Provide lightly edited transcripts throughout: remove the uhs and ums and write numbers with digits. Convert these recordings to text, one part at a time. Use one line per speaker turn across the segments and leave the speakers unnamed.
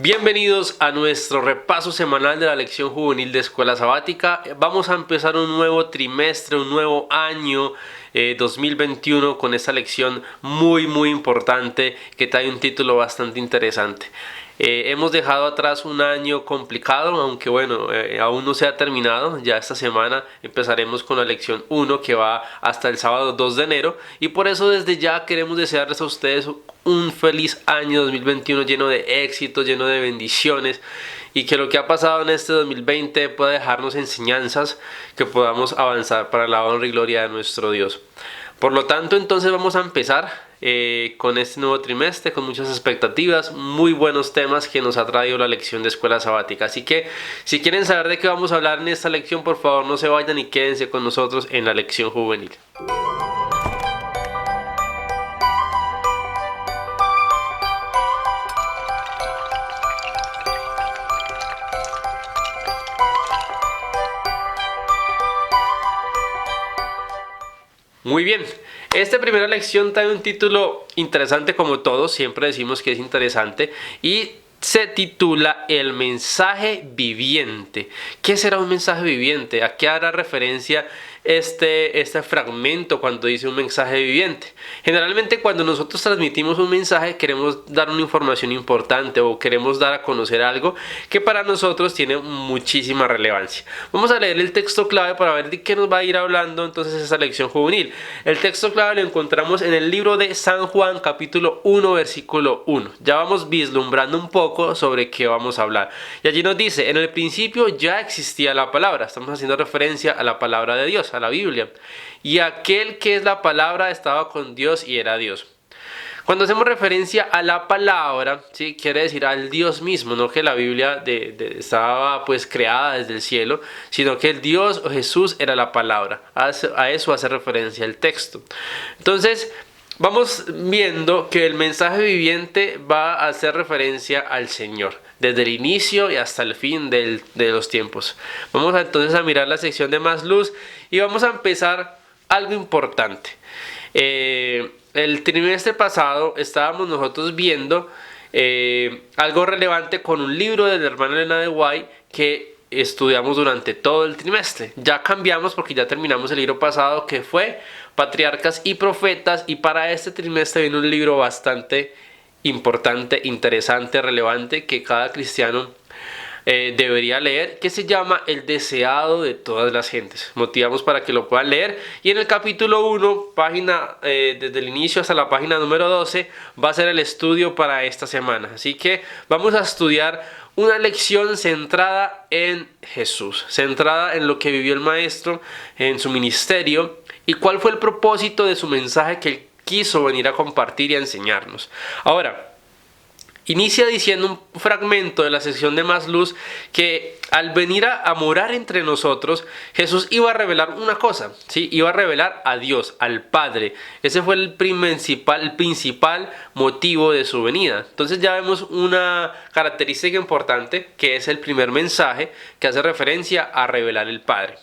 Bienvenidos a nuestro repaso semanal de la lección juvenil de Escuela Sabática. Vamos a empezar un nuevo trimestre, un nuevo año 2021 con esta lección muy importante que trae un título bastante interesante. Hemos dejado atrás un año complicado, aunque bueno, aún no se ha terminado. Ya esta semana empezaremos con la lección 1 que va hasta el sábado 2 de enero y por eso desde ya queremos desearles a ustedes un feliz año 2021 lleno de éxitos, lleno de bendiciones y que lo que ha pasado en este 2020 pueda dejarnos enseñanzas que podamos avanzar para la honra y gloria de nuestro Dios. Por lo tanto, entonces vamos a empezar con este nuevo trimestre, con muchas expectativas, muy buenos temas que nos ha traído la lección de Escuela Sabática. Así que si quieren saber de qué vamos a hablar en esta lección, por favor no se vayan y quédense con nosotros en la lección juvenil. Muy bien, esta primera lección trae un título interesante como todos, siempre decimos que es interesante y se titula El mensaje viviente. ¿Qué será un mensaje viviente? ¿A qué hará referencia este fragmento cuando dice un mensaje viviente? Generalmente cuando nosotros transmitimos un mensaje queremos dar una información importante o queremos dar a conocer algo que para nosotros tiene muchísima relevancia. Vamos a leer el texto clave para ver de qué nos va a ir hablando entonces esta lección juvenil. El texto clave lo encontramos en el libro de San Juan capítulo 1 versículo 1. Ya vamos vislumbrando un poco sobre qué vamos a hablar. Y allí nos dice, en el principio ya existía la palabra. Estamos haciendo referencia a la palabra de Dios, a la Biblia. Y aquel que es la palabra estaba con Dios y era Dios. Cuando hacemos referencia a la palabra, ¿sí? Quiere decir al Dios mismo, no que la Biblia estaba pues creada desde el cielo, sino que el Dios o Jesús era la palabra. A eso hace referencia el texto. Entonces, vamos viendo que el mensaje viviente va a hacer referencia al Señor, desde el inicio y hasta el fin de los tiempos. Vamos entonces a mirar la sección de más luz y vamos a empezar algo importante. El trimestre pasado estábamos nosotros viendo algo relevante con un libro de la hermana Elena de White que estudiamos durante todo el trimestre. Ya cambiamos porque ya terminamos el libro pasado que fue Patriarcas y Profetas y para este trimestre viene un libro bastante importante, interesante, relevante que cada cristiano debería leer, que se llama El deseado de todas las gentes. Motivamos para que lo puedan leer y en el capítulo 1, desde el inicio hasta la página número 12 va a ser el estudio para esta semana. Así que vamos a estudiar una lección centrada en Jesús, centrada en lo que vivió el maestro en su ministerio y cuál fue el propósito de su mensaje que él quiso venir a compartir y a enseñarnos. Ahora, inicia diciendo un fragmento de la sección de Más Luz que al venir a morar entre nosotros, Jesús iba a revelar una cosa, ¿sí? Iba a revelar a Dios, al Padre. Ese fue el principal motivo de su venida. Entonces ya vemos una característica importante que es el primer mensaje que hace referencia a revelar el Padre.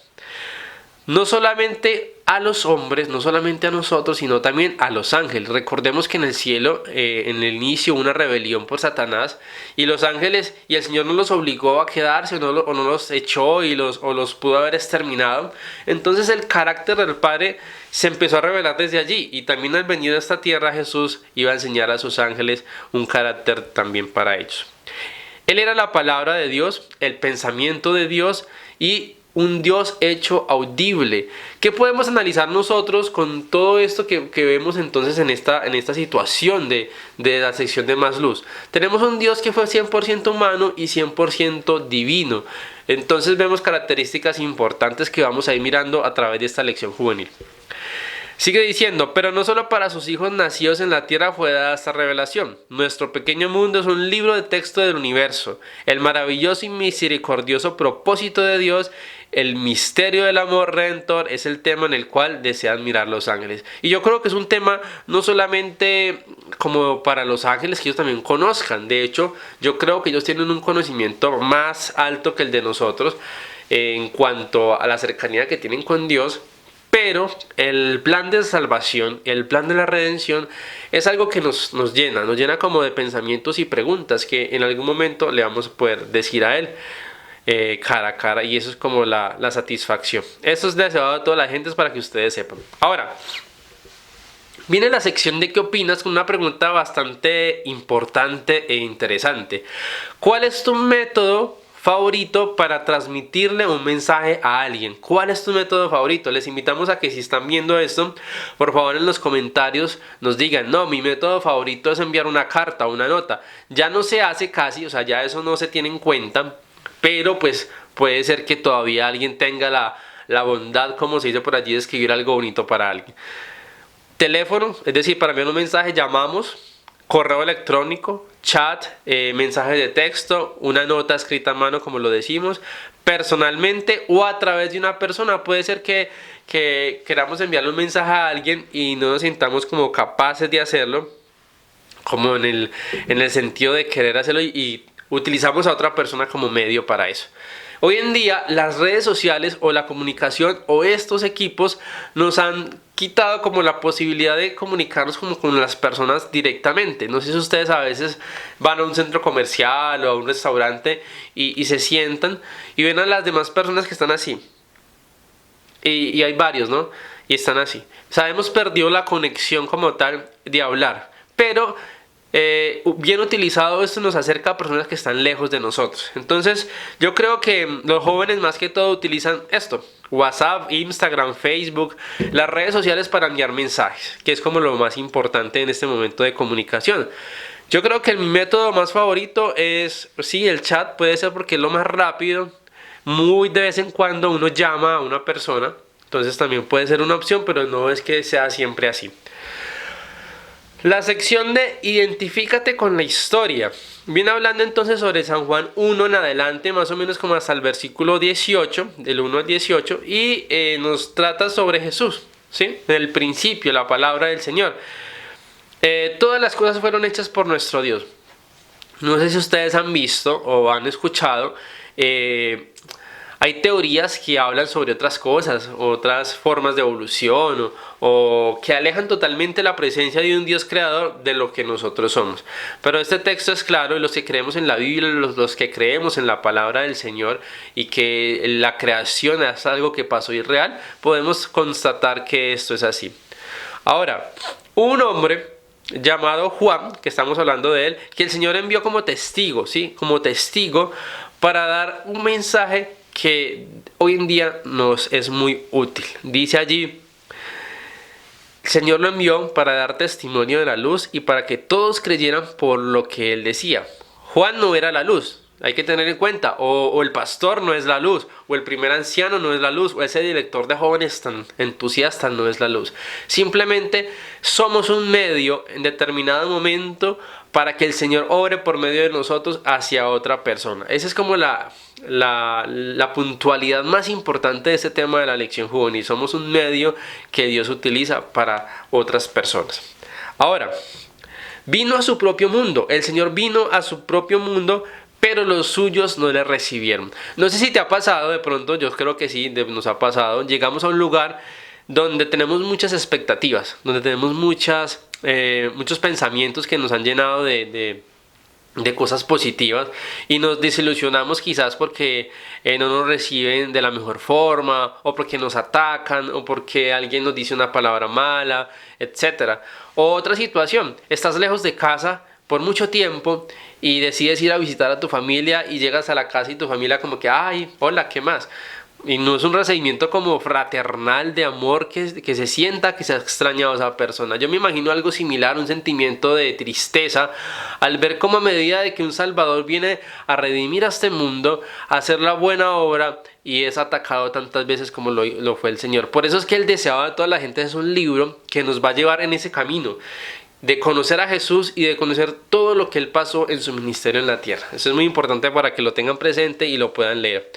No solamente a los hombres, no solamente a nosotros, sino también a los ángeles. Recordemos que en el cielo, en el inicio, hubo una rebelión por Satanás y los ángeles, y el Señor no los obligó a quedarse o no los echó o los pudo haber exterminado. Entonces el carácter del Padre se empezó a revelar desde allí y también al venir a esta tierra Jesús iba a enseñar a sus ángeles un carácter también para ellos. Él era la palabra de Dios, el pensamiento de Dios y un Dios hecho audible. ¿Qué podemos analizar nosotros con todo esto que vemos entonces en esta situación de la sección de Más Luz? Tenemos un Dios que fue 100% humano y 100% divino. Entonces vemos características importantes que vamos a ir mirando a través de esta lección juvenil. Sigue diciendo, pero no solo para sus hijos nacidos en la tierra fue dada esta revelación. Nuestro pequeño mundo es un libro de texto del universo. El maravilloso y misericordioso propósito de Dios, el misterio del amor redentor, es el tema en el cual desean mirar los ángeles. Y yo creo que es un tema no solamente como para los ángeles, que ellos también conozcan. De hecho, yo creo que ellos tienen un conocimiento más alto que el de nosotros en cuanto a la cercanía que tienen con Dios. Pero el plan de salvación, el plan de la redención, es algo que nos llena como de pensamientos y preguntas que en algún momento le vamos a poder decir a Él cara a cara, y eso es como la satisfacción. Eso es deseado a toda la gente, es para que ustedes sepan. Ahora, viene la sección de ¿qué opinas? Con una pregunta bastante importante e interesante. ¿Cuál es tu método favorito para transmitirle un mensaje a alguien? ¿Cuál es tu método favorito? Les invitamos a que si están viendo esto, por favor en los comentarios nos digan, no, mi método favorito es enviar una carta, una nota. Ya no se hace casi, o sea, ya eso no se tiene en cuenta, pero pues puede ser que todavía alguien tenga la bondad, como se dice por allí, de escribir algo bonito para alguien. Teléfono, es decir, para enviar un mensaje llamamos, correo electrónico, chat, mensaje de texto, una nota escrita a mano como lo decimos, personalmente o a través de una persona. Puede ser que queramos enviarle un mensaje a alguien y no nos sintamos como capaces de hacerlo, como en el sentido de querer hacerlo, y utilizamos a otra persona como medio para eso. Hoy en día las redes sociales o la comunicación o estos equipos nos han quitado como la posibilidad de comunicarnos como con las personas directamente. No sé si ustedes a veces van a un centro comercial o a un restaurante y se sientan y ven a las demás personas que están así. Y hay varios, ¿no? Y están así. O sea, hemos perdido la conexión como tal de hablar. Pero bien utilizado, esto nos acerca a personas que están lejos de nosotros. Entonces yo creo que los jóvenes más que todo utilizan esto: WhatsApp, Instagram, Facebook, las redes sociales para enviar mensajes, que es como lo más importante en este momento de comunicación. Yo creo que mi método más favorito es, sí, el chat. Puede ser porque es lo más rápido. Muy de vez en cuando uno llama a una persona, entonces también puede ser una opción, pero no es que sea siempre así. La sección de identifícate con la historia. Viene hablando entonces sobre San Juan 1 en adelante, más o menos como hasta el versículo 18, del 1 al 18, y nos trata sobre Jesús, ¿sí? En el principio, la palabra del Señor. Todas las cosas fueron hechas por nuestro Dios. No sé si ustedes han visto o han escuchado, hay teorías que hablan sobre otras cosas, otras formas de evolución, o que alejan totalmente la presencia de un Dios creador de lo que nosotros somos. Pero este texto es claro, y los que creemos en la Biblia, los que creemos en la palabra del Señor y que la creación es algo que pasó y es real, podemos constatar que esto es así. Ahora, un hombre llamado Juan, que estamos hablando de él, que el Señor envió como testigo, ¿sí? Como testigo para dar un mensaje que hoy en día nos es muy útil. Dice allí: el Señor lo envió para dar testimonio de la luz y para que todos creyeran por lo que él decía. Juan no era la luz, hay que tener en cuenta, o el pastor no es la luz, o el primer anciano no es la luz, o ese director de jóvenes tan entusiasta no es la luz. Simplemente somos un medio en determinado momento para que el Señor obre por medio de nosotros hacia otra persona. Esa es como la puntualidad más importante de este tema de la lección juvenil. Somos un medio que Dios utiliza para otras personas. Ahora, vino a su propio mundo. El Señor vino a su propio mundo, pero los suyos no le recibieron. No sé si te ha pasado, de pronto, yo creo que sí, nos ha pasado. Llegamos a un lugar donde tenemos muchas expectativas, donde tenemos muchos pensamientos que nos han llenado de cosas positivas, y nos desilusionamos quizás porque no nos reciben de la mejor forma, o porque nos atacan, o porque alguien nos dice una palabra mala, etc. O otra situación: estás lejos de casa por mucho tiempo y decides ir a visitar a tu familia, y llegas a la casa y tu familia como que, ay, hola, ¿qué más? Y no es un recibimiento como fraternal de amor que se sienta que se ha extrañado a esa persona. Yo me imagino algo similar, un sentimiento de tristeza al ver cómo, a medida de que un Salvador viene a redimir a este mundo, a hacer la buena obra, y es atacado tantas veces como lo fue el Señor. Por eso es que el deseado de toda la gente es un libro que nos va a llevar en ese camino de conocer a Jesús y de conocer todo lo que Él pasó en su ministerio en la tierra. Eso es muy importante para que lo tengan presente y lo puedan leer.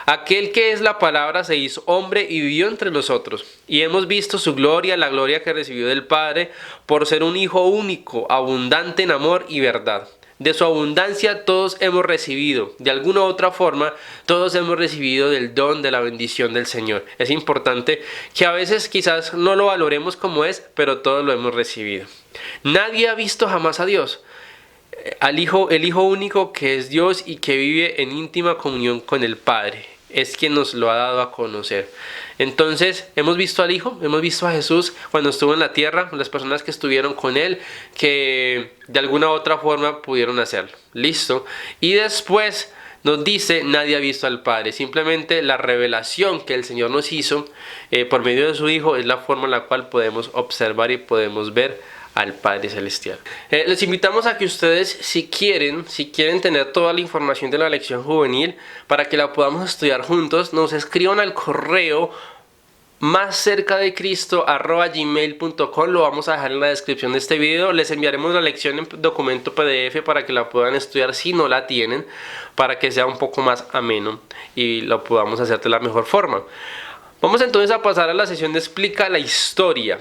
Aquel que es la palabra se hizo hombre y vivió entre nosotros, y hemos visto su gloria, la gloria que recibió del Padre, por ser un Hijo único, abundante en amor y verdad. De su abundancia todos hemos recibido. De alguna u otra forma, todos hemos recibido del don de la bendición del Señor. Es importante que a veces quizás no lo valoremos como es, pero todos lo hemos recibido. Nadie ha visto jamás a Dios. El Hijo único que es Dios y que vive en íntima comunión con el Padre, es quien nos lo ha dado a conocer. Entonces, hemos visto al Hijo, hemos visto a Jesús cuando estuvo en la tierra, las personas que estuvieron con Él, que de alguna u otra forma pudieron hacerlo. Listo. Y después nos dice, nadie ha visto al Padre. Simplemente la revelación que el Señor nos hizo por medio de su Hijo es la forma en la cual podemos observar y podemos ver al Padre Celestial. Les invitamos a que ustedes, si quieren tener toda la información de la lección juvenil para que la podamos estudiar juntos, nos escriban al correo máscercadecristo@gmail.com. Lo vamos a dejar en la descripción de este video. Les enviaremos la lección en documento PDF para que la puedan estudiar si no la tienen, para que sea un poco más ameno y lo podamos hacer de la mejor forma. Vamos entonces a pasar a la sesión de Explica la Historia.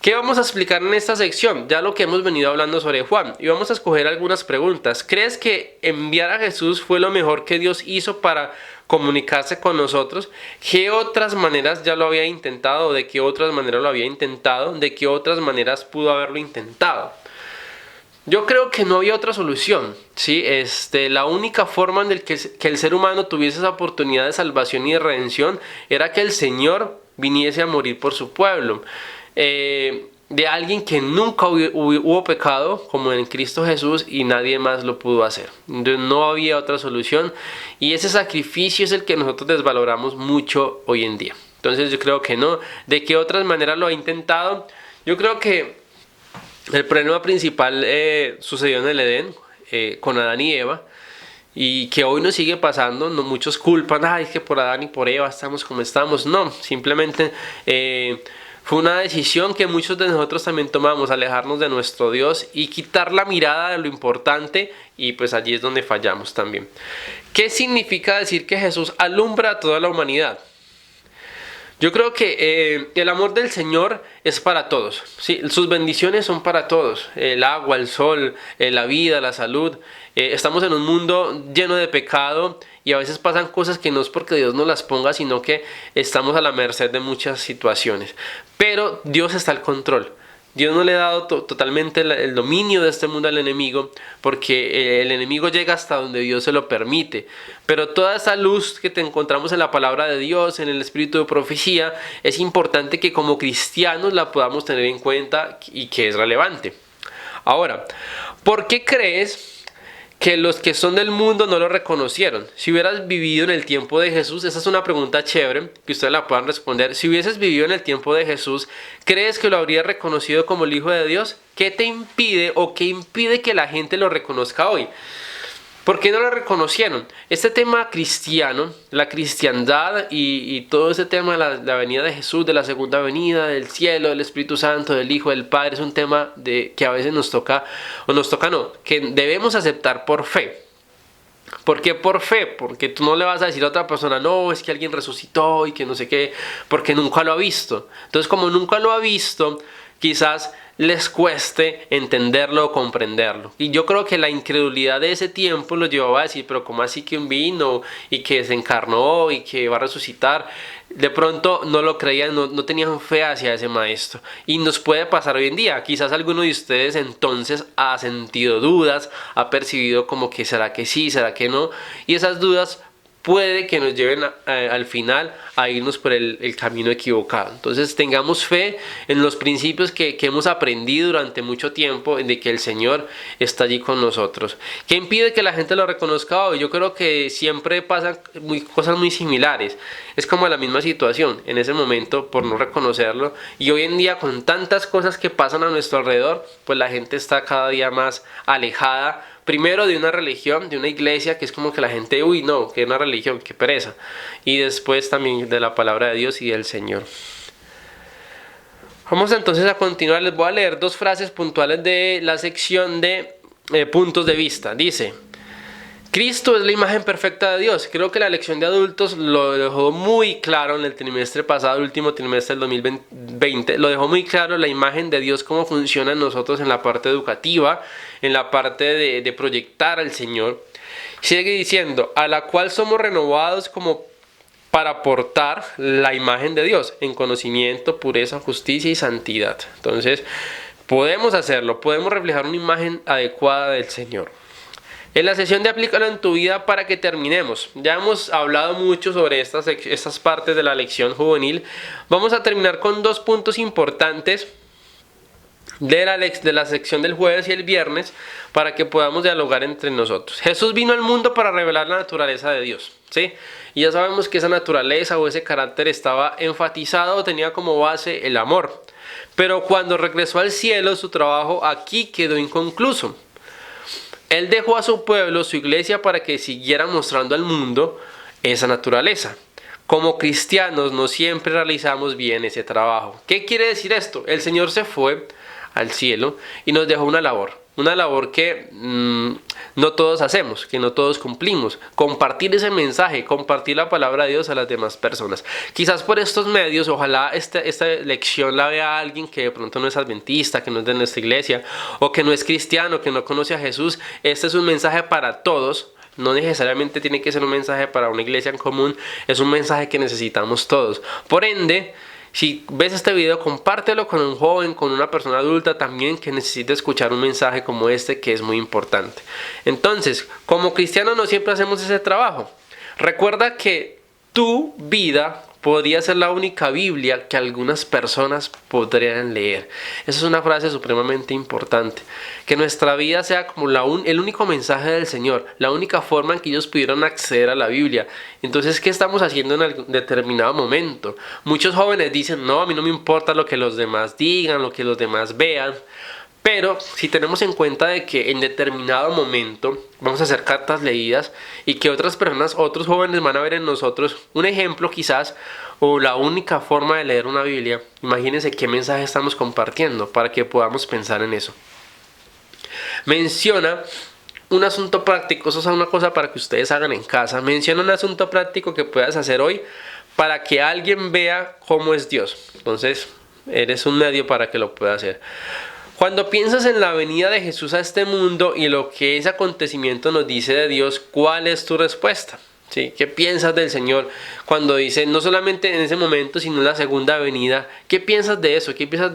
¿Qué vamos a explicar en esta sección? Ya lo que hemos venido hablando sobre Juan. Y vamos a escoger algunas preguntas. ¿Crees que enviar a Jesús fue lo mejor que Dios hizo para comunicarse con nosotros? ¿Qué otras maneras ya lo había intentado? ¿De qué otras maneras lo había intentado? ¿De qué otras maneras pudo haberlo intentado? Yo creo que no había otra solución, ¿sí? La única forma en que el ser humano tuviese esa oportunidad de salvación y de redención era que el Señor viniese a morir por su pueblo. De alguien que nunca hubo pecado como en Cristo Jesús y nadie más lo pudo hacer. Entonces, no había otra solución y ese sacrificio es el que nosotros desvaloramos mucho hoy en día. Entonces yo creo que no. ¿De qué otras maneras lo ha intentado? Yo creo que el problema principal sucedió en el Edén con Adán y Eva, y que hoy nos sigue pasando. No, muchos culpan, es que por Adán y por Eva estamos como estamos. No, simplemente fue una decisión que muchos de nosotros también tomamos, alejarnos de nuestro Dios y quitar la mirada de lo importante, y pues allí es donde fallamos también. ¿Qué significa decir que Jesús alumbra a toda la humanidad? Yo creo que el amor del Señor es para todos, ¿sí? Sus bendiciones son para todos, el agua, el sol, la vida, la salud. Estamos en un mundo lleno de pecado y a veces pasan cosas que no es porque Dios nos las ponga, sino que estamos a la merced de muchas situaciones. Pero Dios está al control. Dios no le ha dado totalmente el dominio de este mundo al enemigo, porque el enemigo llega hasta donde Dios se lo permite. Pero toda esa luz que te encontramos en la palabra de Dios, en el espíritu de profecía, es importante que como cristianos la podamos tener en cuenta y que es relevante. Ahora, ¿por qué crees que los que son del mundo no lo reconocieron? Si hubieras vivido en el tiempo de Jesús, esa es una pregunta chévere que ustedes la puedan responder. Si hubieses vivido en el tiempo de Jesús, ¿crees que lo habrías reconocido como el Hijo de Dios? ¿Qué te impide o qué impide que la gente lo reconozca hoy? ¿Por qué no lo reconocieron? Este tema cristiano, la cristiandad y todo ese tema de la venida de Jesús, de la segunda venida, del cielo, del Espíritu Santo, del Hijo, del Padre, es un tema que a veces nos toca, que debemos aceptar por fe. ¿Por qué por fe? Porque tú no le vas a decir a otra persona, no, es que alguien resucitó y que no sé qué, porque nunca lo ha visto. Entonces, como nunca lo ha visto, quizás les cueste entenderlo o comprenderlo. Y yo creo que la incredulidad de ese tiempo los llevaba a decir, pero ¿cómo así que un vino y que se encarnó y que va a resucitar? De pronto no lo creían, no tenían fe hacia ese maestro. Y nos puede pasar hoy en día. Quizás alguno de ustedes entonces ha sentido dudas, ha percibido como que será que sí, será que no. Y esas dudas puede que nos lleven al final a irnos por el camino equivocado. Entonces tengamos fe en los principios que hemos aprendido durante mucho tiempo, de que el Señor está allí con nosotros. ¿Qué impide que la gente lo reconozca hoy? Yo creo que siempre pasan cosas muy similares. Es como la misma situación en ese momento por no reconocerlo. Y hoy en día, con tantas cosas que pasan a nuestro alrededor, pues la gente está cada día más alejada. Primero de una religión, de una iglesia, que es como que la gente, uy, no, que es una religión, que pereza. Y después también de la palabra de Dios y del Señor. Vamos entonces a continuar. Les voy a leer dos frases puntuales de la sección de puntos de vista. Dice, Cristo es la imagen perfecta de Dios. Creo que la lección de adultos lo dejó muy claro en el trimestre pasado, el último trimestre del 2020. Lo dejó muy claro la imagen de Dios, cómo funciona en nosotros en la parte educativa, en la parte de proyectar al Señor. Sigue diciendo, a la cual somos renovados como para aportar la imagen de Dios en conocimiento, pureza, justicia y santidad. Entonces, podemos hacerlo, podemos reflejar una imagen adecuada del Señor. En la sesión de Aplícalo en tu vida para que terminemos. Ya hemos hablado mucho sobre estas partes de la lección juvenil. Vamos a terminar con 2 puntos importantes de la sección del jueves y el viernes para que podamos dialogar entre nosotros. Jesús vino al mundo para revelar la naturaleza de Dios, ¿sí? Y ya sabemos que esa naturaleza o ese carácter estaba enfatizado o tenía como base el amor. Pero cuando regresó al cielo, su trabajo aquí quedó inconcluso. Él dejó a su pueblo, su iglesia, para que siguiera mostrando al mundo esa naturaleza. Como cristianos no siempre realizamos bien ese trabajo. ¿Qué quiere decir esto? El Señor se fue al cielo y nos dejó una labor que no todos hacemos, que no todos cumplimos. Compartir ese mensaje, compartir la palabra de Dios a las demás personas. Quizás por estos medios, ojalá esta lección la vea alguien que de pronto no es adventista, que no es de nuestra iglesia, o que no es cristiano, que no conoce a Jesús. Este es un mensaje para todos. No necesariamente tiene que ser un mensaje para una iglesia en común, es un mensaje que necesitamos todos. Por ende, si ves este video, compártelo con un joven, con una persona adulta también que necesite escuchar un mensaje como este que es muy importante. Entonces, como cristianos no siempre hacemos ese trabajo. Recuerda que tu vida podría ser la única Biblia que algunas personas podrían leer. Esa es una frase supremamente importante. Que nuestra vida sea como el único mensaje del Señor, la única forma en que ellos pudieran acceder a la Biblia. Entonces, ¿qué estamos haciendo en algún determinado momento? Muchos jóvenes dicen, no, a mí no me importa lo que los demás digan, lo que los demás vean. Pero si tenemos en cuenta de que en determinado momento vamos a hacer cartas leídas y que otras personas, otros jóvenes van a ver en nosotros un ejemplo quizás o la única forma de leer una Biblia, imagínense qué mensaje estamos compartiendo para que podamos pensar en eso. Menciona un asunto práctico, eso es una cosa para que ustedes hagan en casa. Menciona un asunto práctico que puedas hacer hoy para que alguien vea cómo es Dios. Entonces, eres un medio para que lo pueda hacer. Cuando piensas en la venida de Jesús a este mundo y lo que ese acontecimiento nos dice de Dios, ¿cuál es tu respuesta? ¿Sí? ¿Qué piensas del Señor cuando dice, no solamente en ese momento, sino en la segunda venida? ¿Qué piensas de eso? ¿Qué piensas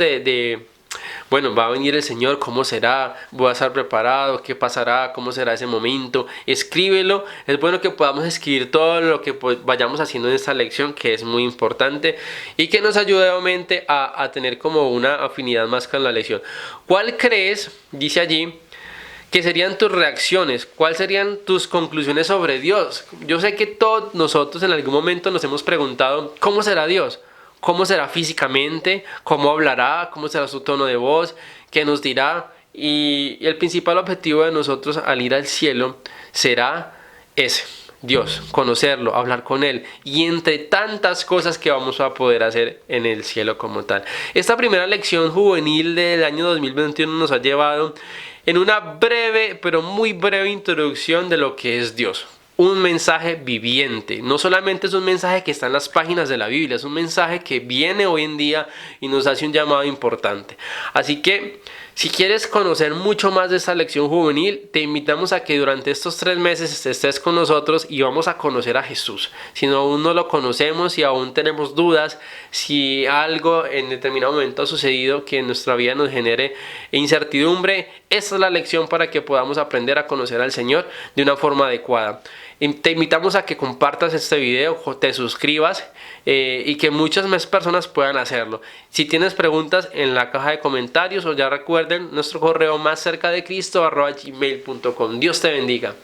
bueno, va a venir el Señor, ¿cómo será? ¿Voy a estar preparado? ¿Qué pasará? ¿Cómo será ese momento? Escríbelo. Es bueno que podamos escribir todo lo que vayamos haciendo en esta lección, que es muy importante y que nos ayude obviamente a tener como una afinidad más con la lección. ¿Cuál crees, dice allí, que serían tus reacciones? ¿Cuáles serían tus conclusiones sobre Dios? Yo sé que todos nosotros en algún momento nos hemos preguntado, ¿cómo será Dios? ¿Cómo será físicamente? ¿Cómo hablará? ¿Cómo será su tono de voz? ¿Qué nos dirá? Y el principal objetivo de nosotros al ir al cielo será ese, Dios, conocerlo, hablar con Él y entre tantas cosas que vamos a poder hacer en el cielo como tal. Esta primera lección juvenil del año 2021 nos ha llevado en una breve, pero muy breve introducción de lo que es Dios. Un mensaje viviente, no solamente es un mensaje que está en las páginas de la Biblia, es un mensaje que viene hoy en día y nos hace un llamado importante. Así que si quieres conocer mucho más de esta lección juvenil, te invitamos a que durante estos 3 meses estés con nosotros y vamos a conocer a Jesús. Si aún no lo conocemos, si aún tenemos dudas, si algo en determinado momento ha sucedido que en nuestra vida nos genere incertidumbre, esta es la lección para que podamos aprender a conocer al Señor de una forma adecuada. Te invitamos a que compartas este video, te suscribas y que muchas más personas puedan hacerlo. Si tienes preguntas, en la caja de comentarios, o ya recuerden nuestro correo más cerca de Cristo @gmail.com. Dios te bendiga.